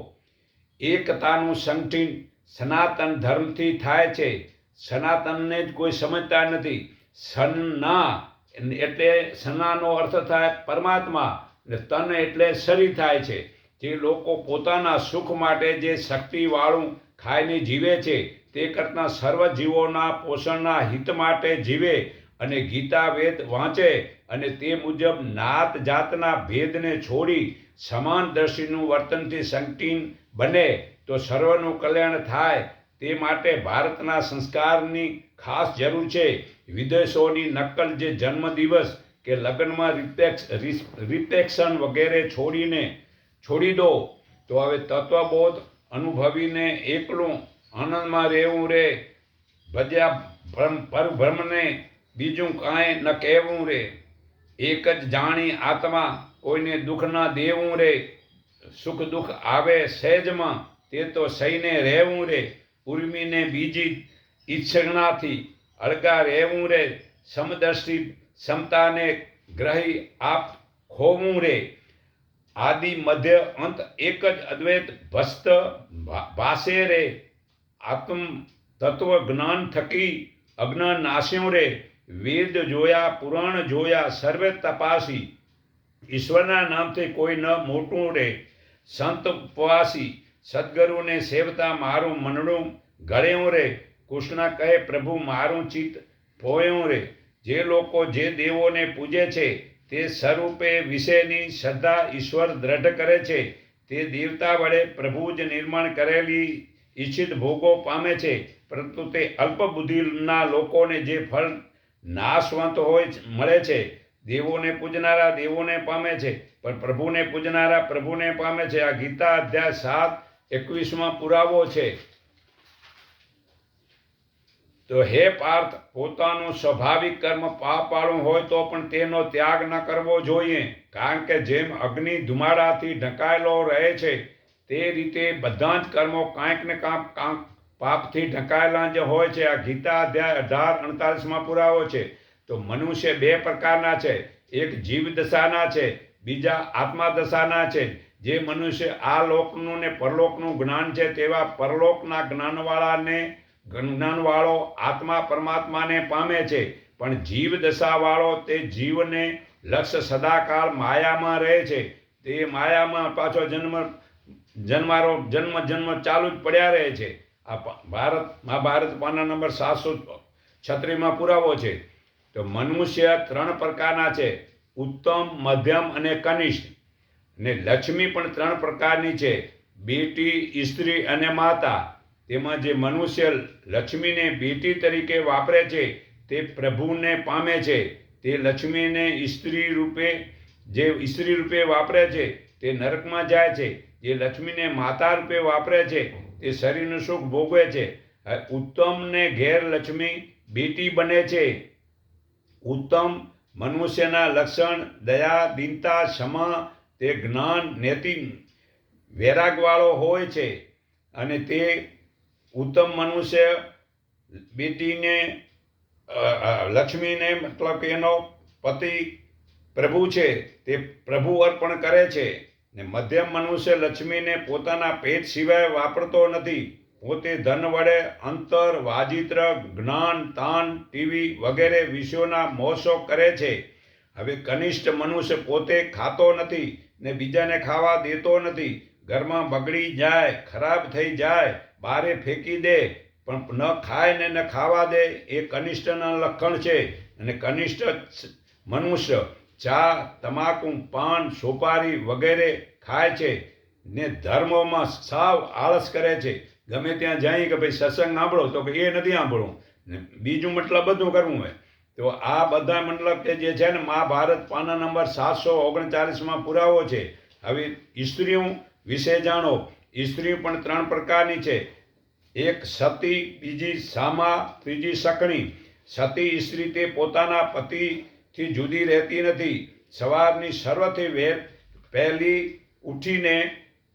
એકતાનું સંગઠન સનાતન ધર્મથી થાય છે. સનાતનને જ કોઈ સમજતા નથી. સન્ના એટલે સનાનો અર્થ થાય પરમાત્મા ને તન એટલે શરીર થાય છે. જે લોકો પોતાના સુખ માટે જે શક્તિવાળું ખાઈને જીવે છે તે કરતાં સર્વ જીવોના પોષણના હિત માટે જીવે અને ગીતા વેદ વાંચે અને તે મુજબ નાત જાતના ભેદને છોડી સમાન દ્રષ્ટિનું વર્તનથી સંકીર્ણ બને તો સર્વનું કલ્યાણ થાય. તે માટે ભારતના સંસ્કારની ખાસ જરૂર છે. વિદેશોની નકલ જે જન્મદિવસ કે લગ્નમાં રિફ્લેક્શન વગેરે છોડી દો. તો હવે તત્વબોધ અનુભવીને એકલું આનંદમાં રહેવું રે. ભજ્યા પરબ્રહ્મને બીજું કાંઈ ન કહેવું રે. એક જ જાણી આત્મા કોઈને દુઃખ ન દેવું રે. સુખ દુઃખ આવે સહેજમાં તે તો સહીને રહેવું રે. ઉર્મીને બીજી ઈચ્છણાથી અળગા રહેવું રે. સમદર્શી ક્ષમતાને ગ્રહી આપ ખોવું રે. આદિ મધ્ય અંત એક જ અદ્વૈત ભસ્ત ભાસે રે. આત્મ તત્વ જ્ઞાન થકી અજ્ઞાન નાસ્યું રે. વેદ જોયા, પુરાણ જોયા, સર્વે તપાસી. ઈશ્વરના નામથી કોઈ ન મોટું રે. સંત ઉપવાસી સદગુરુને સેવતા મારું મનડું ગળ્યું રે. કૃષ્ણ કહે પ્રભુ મારું ચિત્ત પોયું રે. જે લોકો જે દેવોને પૂજે છે તે સ્વરૂપે વિશેની શ્રદ્ધા ઈશ્વર દ્રઢ કરે છે. તે દેવતા વડે પ્રભુ જ નિર્માણ કરેલી ઈચ્છિત ભોગો પામે છે. પરંતુ તે અલ્પ બુદ્ધિના લોકોને જે ફળ નાશવંત હોય મળે છે. દેવોને પૂજનારા દેવોને પામે છે પણ પ્રભુને પૂજનારા પ્રભુને પામે છે. આ ગીતા અધ્યાય 7:21માં પુરાવો છે. તો હે પાર્થ, પોતાનું સ્વાભાવિક કર્મ પાપવાળું હોય તો પણ તેનો ત્યાગ ન કરવો જોઈએ. કારણ કે જેમ અગ્નિ ધુમાડાથી ઢંકાયેલો રહે છે તે રીતે બધા જ કર્મો કાંઈક ને કાંઈક પાપથી ઢંકાયેલા જ હોય છે. આ ગીતા અધ્યાય 18:48માં પુરાવો છે. તો મનુષ્ય 2 પ્રકારના છે. એક જીવ દશાના છે, બીજા આત્મા દશાના છે. જે મનુષ્ય આ લોકનું ને પરલોકનું જ્ઞાન છે તેવા પરલોકના જ્ઞાનવાળો આત્મા પરમાત્માને પામે છે. પણ જીવ દશાવાળો તે જીવને લક્ષ્ય સદાકાળ માયામાં રહે છે. તે માયામાં પાછો જન્મ ચાલુ જ પડ્યા રહે છે. આ મહાભારત પાના નંબર 736 પુરાવો છે. તો મનુષ્ય 3 પ્રકારના છે, ઉત્તમ, મધ્યમ અને કનિષ્ઠ. ને લક્ષ્મી પણ 3 પ્રકારની છે, બેટી, સ્ત્રી અને માતા. તેમાં જે મનુષ્ય લક્ષ્મીને બેટી તરીકે વાપરે છે તે પ્રભુને પામે છે. તે લક્ષ્મીને સ્ત્રી રૂપે વાપરે છે તે નરકમાં જાય છે. જે લક્ષ્મીને માતા રૂપે વાપરે છે તે શરીરનું સુખ ભોગવે છે. ઉત્તમને ઘેર લક્ષ્મી બેટી બને છે. ઉત્તમ મનુષ્યના લક્ષણ દયા, દીનતા, ક્ષમા, તે જ્ઞાન, નીતિ, વૈરાગવાળો હોય છે. અને તે ઉત્તમ મનુષ્ય બેટીને લક્ષ્મીને મતલબ કે એનો પતિ પ્રભુ છે તે પ્રભુ અર્પણ કરે છે. ને મધ્યમ મનુષ્ય લક્ષ્મીને પોતાના પેટ સિવાય વાપરતો નથી. પોતે ધન વડે અંતર, વાજિત્ર, જ્ઞાન, તાન, ટીવી વગેરે વિષયોના મોહશોખ કરે છે. હવે કનિષ્ઠ મનુષ્ય પોતે ખાતો નથી ને બીજાને ખાવા દેતો નથી. ઘરમાં બગડી જાય, ખરાબ થઈ જાય, બારે ફેંકી દે, પણ ન ખાય ને ન ખાવા દે, એ કનિષ્ઠના લક્ષણ છે. અને કનિષ્ઠ મનુષ્ય ચા, તમાકુ, પાન, સોપારી વગેરે ખાય છે ને ધર્મોમાં સાવ આળસ કરે છે. ગમે ત્યાં જાય કે ભાઈ સત્સંગ સાંભળો તો કે એ નથી સાંભળવું, બીજું મતલબ બધું કરવું હોય. તો આ બધા મતલબ કે જે છે ને મહાભારત પાના નંબર 739 પુરાવો છે. હવે સ્ત્રીઓ વિશે જાણો. સ્ત્રી પણ 3 પ્રકારની છે, એક સતી, બીજી સામા, ત્રીજી શકણી. સતી સ્ત્રી તે પોતાના પતિથી જુદી રહેતી નથી. સવારની સર્વથી પહેલી ઉઠીને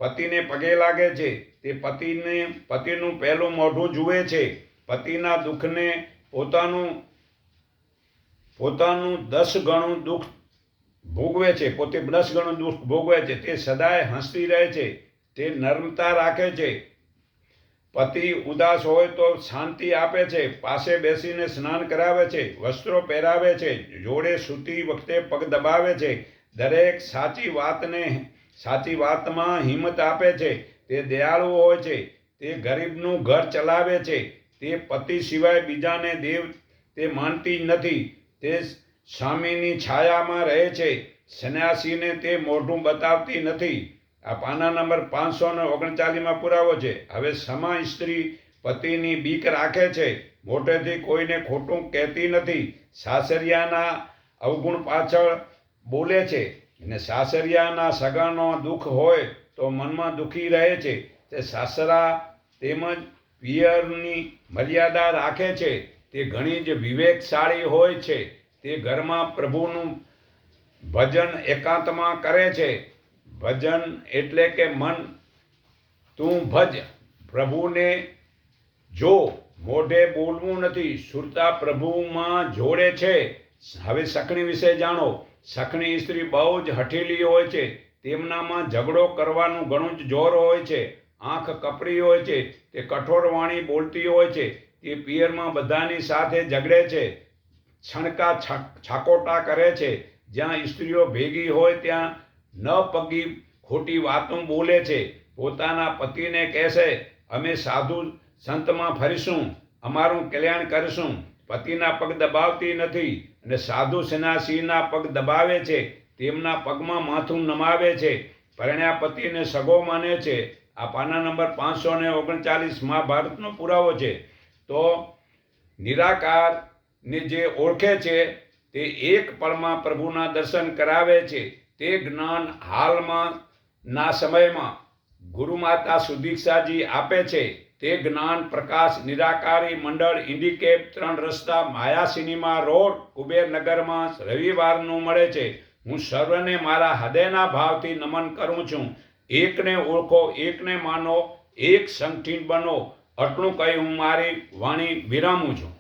પતિને પગે લાગે છે. તે પતિનું પહેલું મોઢું જુએ છે. પતિના દુઃખને પોતાનું 10 ગણું દુઃખ ભોગવે છે. પોતે 10 ગણું દુઃખ ભોગવે છે. તે સદાય હસતી રહે છે. તે નમ્રતા રાખે છે. પતિ ઉદાસ હોય તો શાંતિ આપે છે. પાસે બેસીને સ્નાન કરાવે છે, વસ્ત્રો પહેરાવે છે, જોડે સૂતી વખતે પગ દબાવે છે. દરેક સાચી વાતમાં હિંમત આપે છે. તે દયાળુ હોય છે. તે ગરીબનું ઘર ચલાવે છે. તે પતિ સિવાય બીજાને દેવ તે માનતી નથી. તે સ્વામીની છાયામાં રહે છે. સંન્યાસીને તે મોઢું બતાવતી નથી. આ પાના નંબર 539 પુરાવો છે. હવે સમા સ્ત્રી પતિની બીક રાખે છે. મોટેથી કોઈને ખોટું કહેતી નથી. સાસરિયાના અવગુણ પાછળ બોલે છે. અને સાસરિયાના સગાનો દુઃખ હોય તો મનમાં દુઃખી રહે છે. તે સાસરા તેમજ પિયરની મર્યાદા રાખે છે. તે ઘણી જ વિવેકશાળી હોય છે. તે ઘરમાં પ્રભુનું ભજન એકાંતમાં કરે છે. ભજન એટલે કે મન તું ભજ, પ્રભુને જો, મોઢે બોલવું નથી. સુરતા પ્રભુમાં જોડે છે. હવે શકણી વિશે જાણો. શકણી સ્ત્રી બહુ જ હઠીલી હોય છે. તેમનામાં ઝઘડો કરવાનું ઘણું જ જોર હોય છે. આંખ કપરી હોય છે. તે કઠોર વાણી બોલતી હોય છે. તે પિયરમાં બધાની સાથે ઝઘડે છે. છાકોટા કરે છે. જ્યાં સ્ત્રીઓ ભેગી હોય ત્યાં ન પગી ખોટી વાતો બોલે છે. પોતાના પતિને કહેશે, અમે સાધુ સંતમાં ફરીશું, અમારું કલ્યાણ કરીશું. પતિના પગ દબાવતી નથી અને સાધુ સન્યાસીના પગ દબાવે છે. તેમના પગમાં માથું નમાવે છે. પરણ્યા પતિને સગો માને છે. આ પાના નંબર 539 મહાભારતનો પુરાવો છે. તો નિરાકારને જે ઓળખે છે તે એક પળમાં પ્રભુના દર્શન કરાવે છે. તે જ્ઞાન હાલમાં ના સમયમાં ગુરુમાતા સુદીક્ષાજી આપે છે. તે જ્ઞાન પ્રકાશ નિરાકારી મંડળ ઇન્ડિકેપ 3 રસ્તા માયા સિનેમા રોડ કુબેરનગરમાં રવિવારનું મળે છે. હું સર્વને મારા હૃદયના ભાવથી નમન કરું છું. એકને ઓળખો, એકને માનો, એક સંગઠિત બનો. આટલું કહી હું મારી વાણી વિરામું છું.